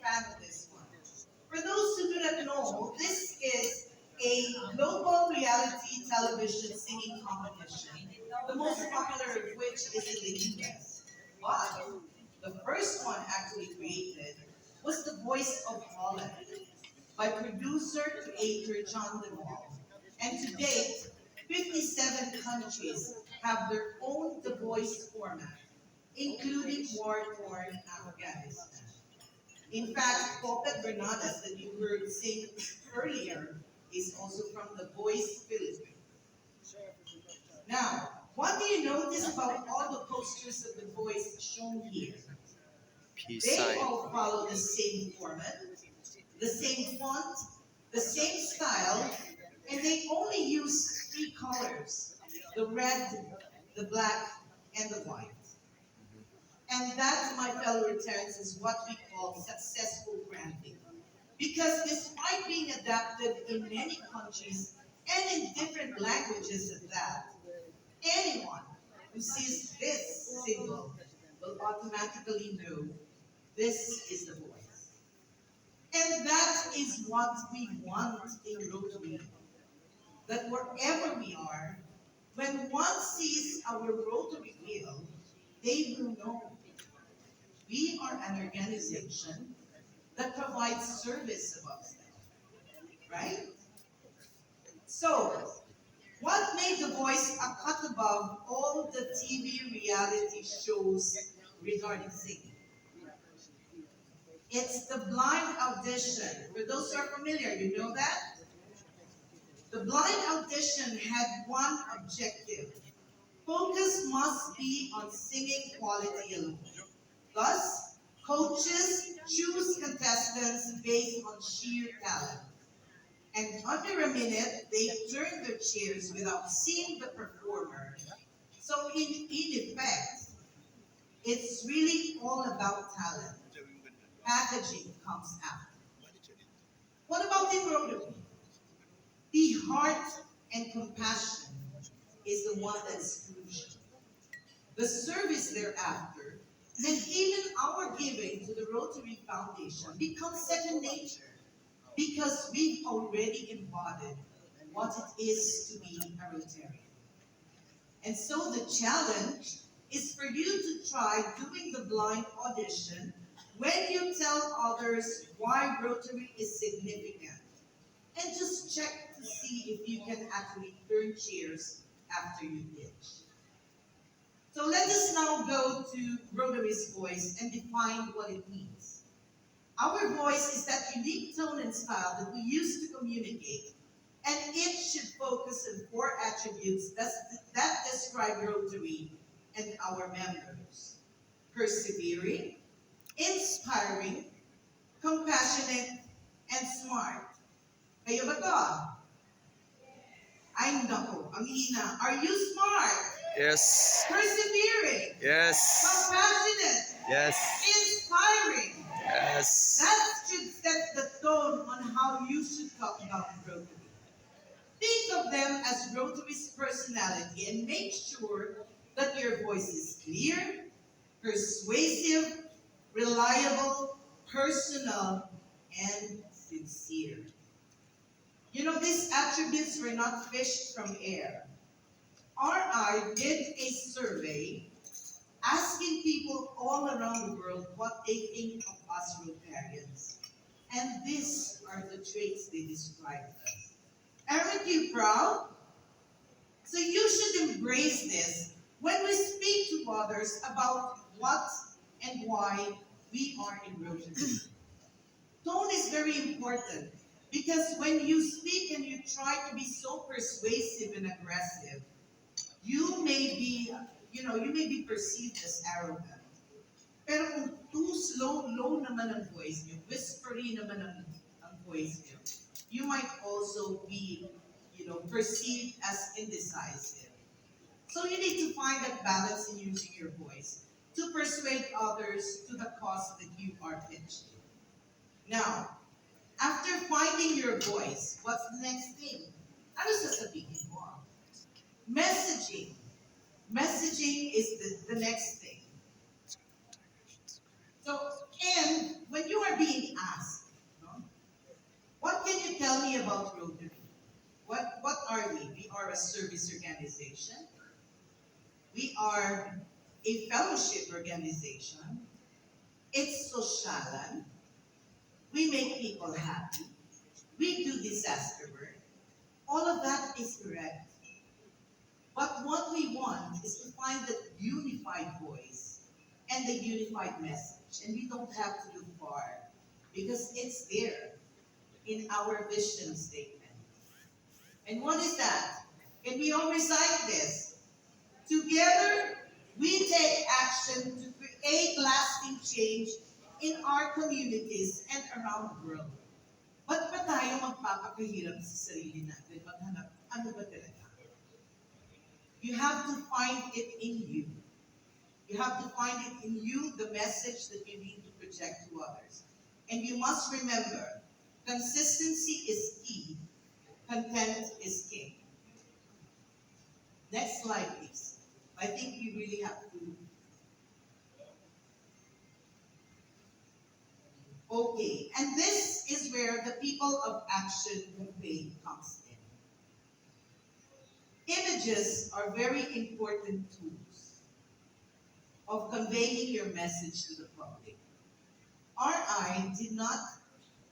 fan of this one. For those who do not know, this is a global reality television singing competition, the most popular of which is in the US. But the first one actually created was The Voice of Holland by producer creator John de Bohol. And to date, 57 countries have their own The Voice format, including war-torn Afghanistan. In fact, Puppet Granadas that you heard sing earlier is also from The Voice Philippines. Now, what do you notice about all the posters of The Voice shown here? They all follow the same format, the same font, the same style, and they only use three colors: the red, the black, and the white. And that, my fellow Rotarians, is what we call successful branding. Because despite being adapted in many countries and in different languages at that, anyone who sees this symbol will automatically know this is the voice. And that is what we want in Rotary. That wherever we are, when one sees our Rotary wheel, they will know we are an organization that provides service above them, right? So, what made The Voice a cut above all the TV reality shows regarding singing? It's the blind audition. For those who are familiar, you know that? The blind audition had one objective. Focus must be on singing quality alone. Thus, coaches choose contestants based on sheer talent. And under a minute, they turn their chairs without seeing the performer. So in effect, it's really all about talent. Packaging comes after. What about in Rotary? The heart and compassion is the one that's crucial. The service thereafter, and even our giving to the Rotary Foundation becomes second nature because we've already embodied what it is to be a Rotarian. And so the challenge is for you to try doing the blind audition when you tell others why Rotary is significant. And just check to see if you can actually turn chairs after you pitch. So let us now go to Rotary's voice and define what it means. Our voice is that unique tone and style that we use to communicate, and it should focus on four attributes that describe Rotary and our members: persevering, inspiring, compassionate, and smart. Kayo ba to? Ay, nako, ang hina. Are you smart? Yes. Persevering? Yes. Compassionate? Yes. Inspiring? Yes. That should set the tone on how you should talk about Rotary. Think of them as Rotary's personality and make sure that your voice is clear, persuasive, reliable, personal, and sincere. You know, these attributes were not fished from air. RI did a survey asking people all around the world what they think of us Rotarians. And these are the traits they described us. Aren't you proud? So you should embrace this when we speak to others about what and why we are in Rotary. Tone is very important because when you speak and you try to be so persuasive and aggressive, you may be perceived as arrogant. Pero kung too low naman ang voice niyo, whispery naman ang voice niyo, you might also be, perceived as indecisive. So you need to find that balance in using your voice to persuade others to the cause that you are pitching. Now, after finding your voice, what's the next thing? Ano sasabihin mo? Messaging. Messaging is the next thing. So, and when you are are being asked, no? What can you tell me about Rotary? What are we? We are a service organization. We are a fellowship organization. It's social. We make people happy. We do disaster work. All of that is correct. But what we want is to find that unified voice and the unified message. And we don't have to look far because it's there in our vision statement. And what is that? Can we all recite this? Together, we take action to create lasting change in our communities and around the world. Ba't ba tayo magpapakahirap sa sarili natin? Maghanap, ano ba talaga? You have to find it in you. You have to find it in you, the message that you need to project to others. And you must remember, consistency is key, content is king. Next slide, please. I think you really have to. Okay, and this is where the People of Action campaign comes in. Images are very important tools of conveying your message to the public. RI did not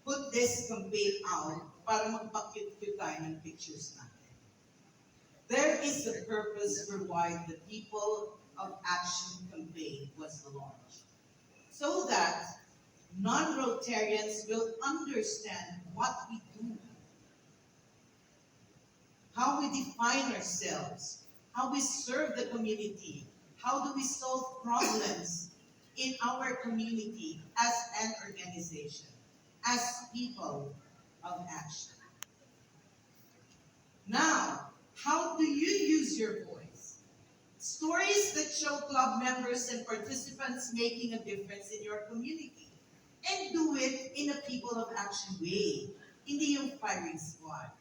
put this campaign out para magpa-cute tayo ng pictures natin. There is a purpose for why the People of Action campaign was launched. So that non-Rotarians will understand what we do, how we define ourselves, how we serve the community, how do we solve problems in our community as an organization, as people of action. Now, how do you use your voice? Stories that show club members and participants making a difference in your community. And do it in a People of Action way. Hindi yung firing squad.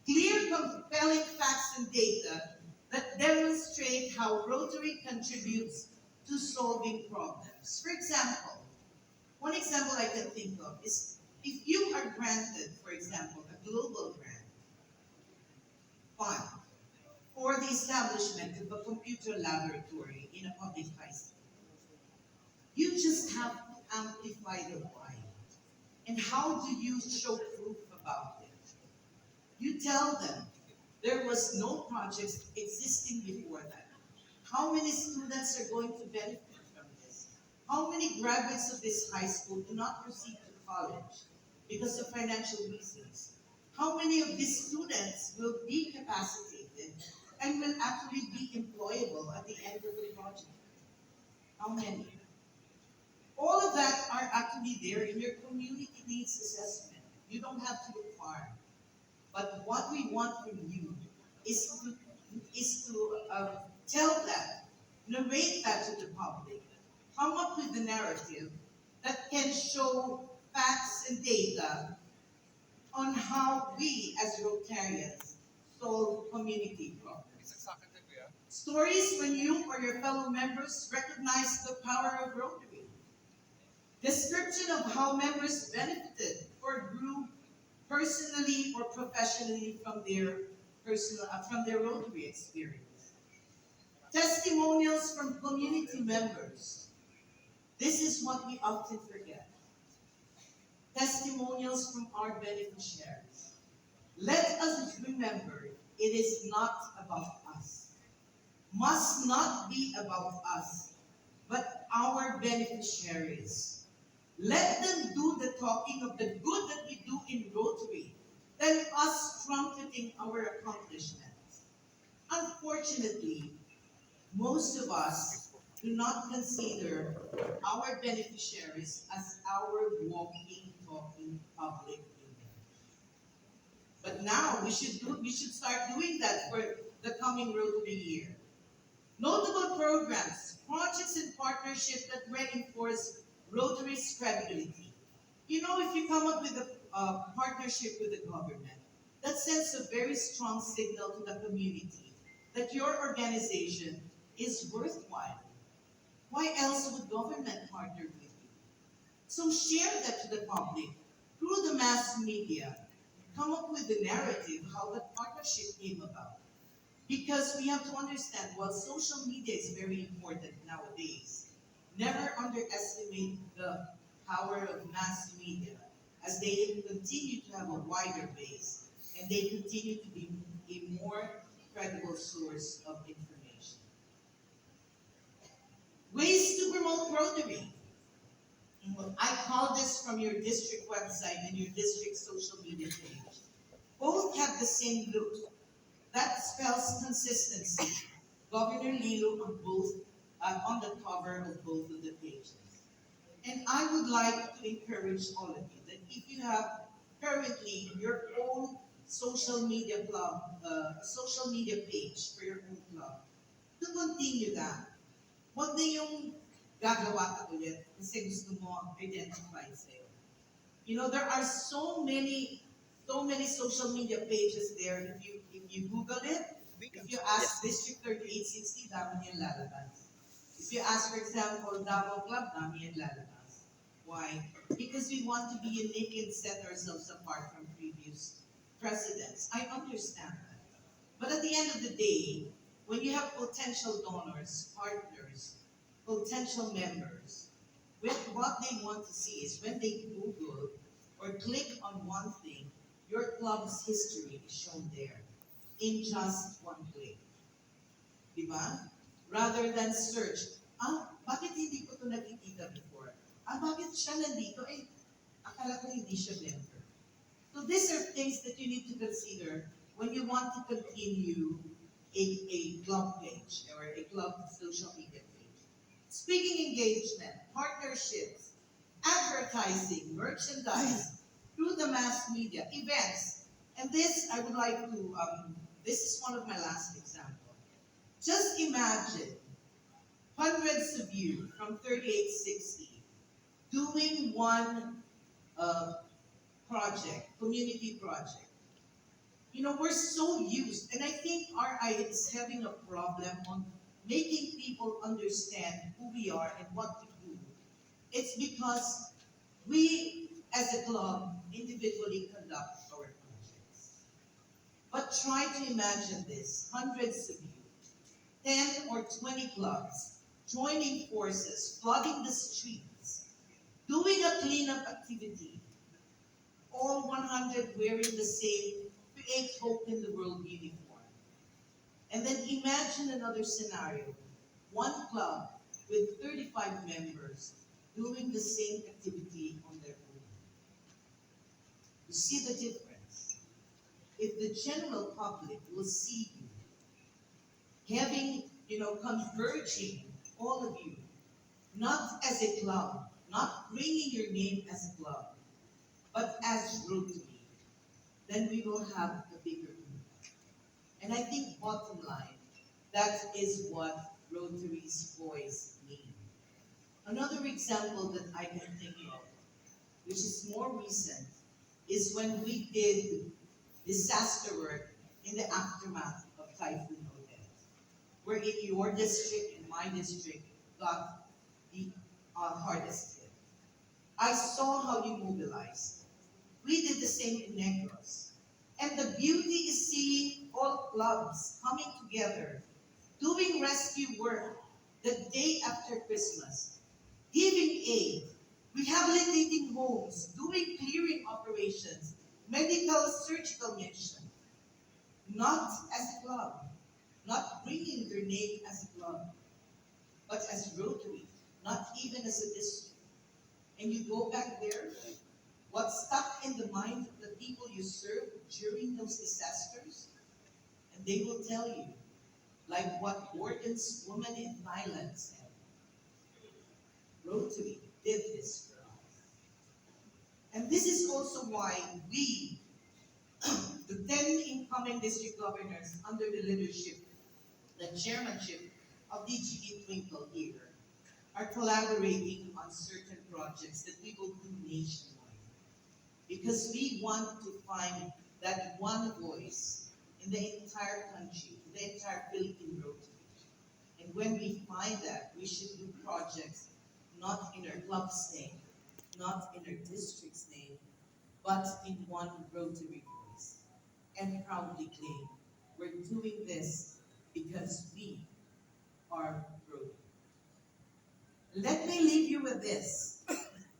Clear, compelling facts and data that demonstrate how Rotary contributes to solving problems. For example, one example I can think of is if you are granted, for example, a global grant fund for the establishment of a computer laboratory in a public high school, you just have to amplify the why. And how do you show proof about it? You tell them there was no projects existing before that. How many students are going to benefit from this? How many graduates of this high school do not proceed to college because of financial reasons? How many of these students will be capacitated and will actually be employable at the end of the project? How many? All of that are actually there in your community needs assessment. You don't have to look far. But what we want from you is to tell that, narrate that to the public, come up with a narrative that can show facts and data on how we as Rotarians solve community problems. Stories when you or your fellow members recognize the power of Rotary. Description of how members benefited or grew personally or professionally from their Rotary experience. Testimonials from community members. This is what we often forget. Testimonials from our beneficiaries. Let us remember, it is not about us. Must not be about us, but our beneficiaries. Let them do the talking of the good that we do in Rotary, than us trumpeting our accomplishments. Unfortunately, most of us do not consider our beneficiaries as our walking, talking public image. But now we should start doing that for the coming Rotary year. Notable programs, projects and partnerships that reinforce Rotary's credibility. You know, if you come up with a partnership with the government, that sends a very strong signal to the community that your organization is worthwhile. Why else would government partner with you? So share that to the public through the mass media. Come up with the narrative how that partnership came about. Because we have to understand, while social media is very important nowadays, never underestimate the power of mass media as they continue to have a wider base and they continue to be a more credible source of information. Ways to promote Rotary. I call this from your district website and your district social media page. Both have the same root. That spells consistency. Governor Lilo on the cover of both of the pages. And I would like to encourage all of you that if you have currently your own social media club, social media page for your own club, to continue that. Huwag na yung gagawa ka ulit kasi gusto mo identify sa'yo. You know, there are so many social media pages there. If you Google it, if you ask District 3860, dami niyang lalabas. If you ask, for example, Davao Club, dami niyang lalabas. Why? Because we want to be unique and set ourselves apart from previous presidents. I understand that. But at the end of the day, when you have potential donors, partners, potential members, what they want to see is when they Google or click on one thing, your club's history is shown there in just one click. Diba? Rather than search, bakit hindi ko ito nakikita before? Bakit siya nandito? Akala ko hindi siya member. So these are things that you need to consider when you want to continue a club page or a club social media page. Speaking engagement, partnerships, advertising, merchandise, through the mass media, events. And this, I would like to, this is one of my last examples. Just imagine hundreds of you from 3860 doing one project, community project. You know, we're so used, and I think RI is having a problem on making people understand who we are and what we do. It's because we, as a club, individually conduct our projects. But try to imagine this, hundreds of you, 10 or 20 clubs, joining forces, flooding the streets, doing a cleanup activity, all 100 wearing the same Create Hope in the World uniform. And then imagine another scenario. One club with 35 members doing the same activity on their own. You see the difference? If the general public will see you having, converging all of you, not as a club, not bringing your name as a club, but as Rotary, then we will have a bigger impact. And I think bottom line, that is what Rotary's voice means. Another example that I can think of, which is more recent, is when we did disaster work in the aftermath of Typhoon Odette, where in your district and my district got the hardest hit. I saw how you mobilized. We did the same in Negros. And the beauty is seeing all clubs coming together, doing rescue work the day after Christmas, giving aid, rehabilitating homes, doing clearing operations, medical surgical mission. Not as a club, not bringing their name as a club, but as Rotary, not even as a district. And you go back there, what stuck in the mind of the people you serve during those disasters? And they will tell you, like what Gordon's woman in Thailand said, Rotary did this for us. And this is also why we, the 10 incoming district governors under the leadership, the chairmanship of DGE Twinkle here, are collaborating on certain projects that we will do nationwide. Because we want to find that one voice in the entire country, the entire Philippine Rotary. And when we find that, we should do projects not in our club's name, not in her district's name, but in one Rotary voice, and proudly claim we're doing this because we are Rotary. Let me leave you with this.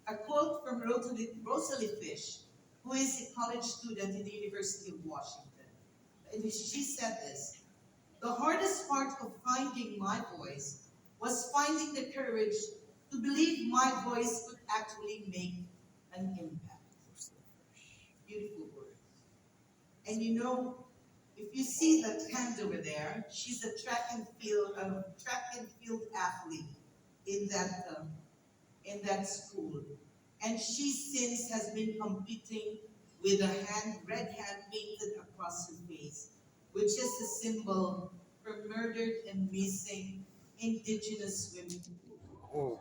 A quote from Rosalie Fish, who is a college student in the University of Washington. And she said this: the hardest part of finding my voice was finding the courage to believe my voice could actually make an impact. Beautiful words. And you know, if you see that hand over there, she's a track and field athlete in that school. And she since has been competing with a red hand painted across her face, which is a symbol for murdered and missing indigenous women. Oh.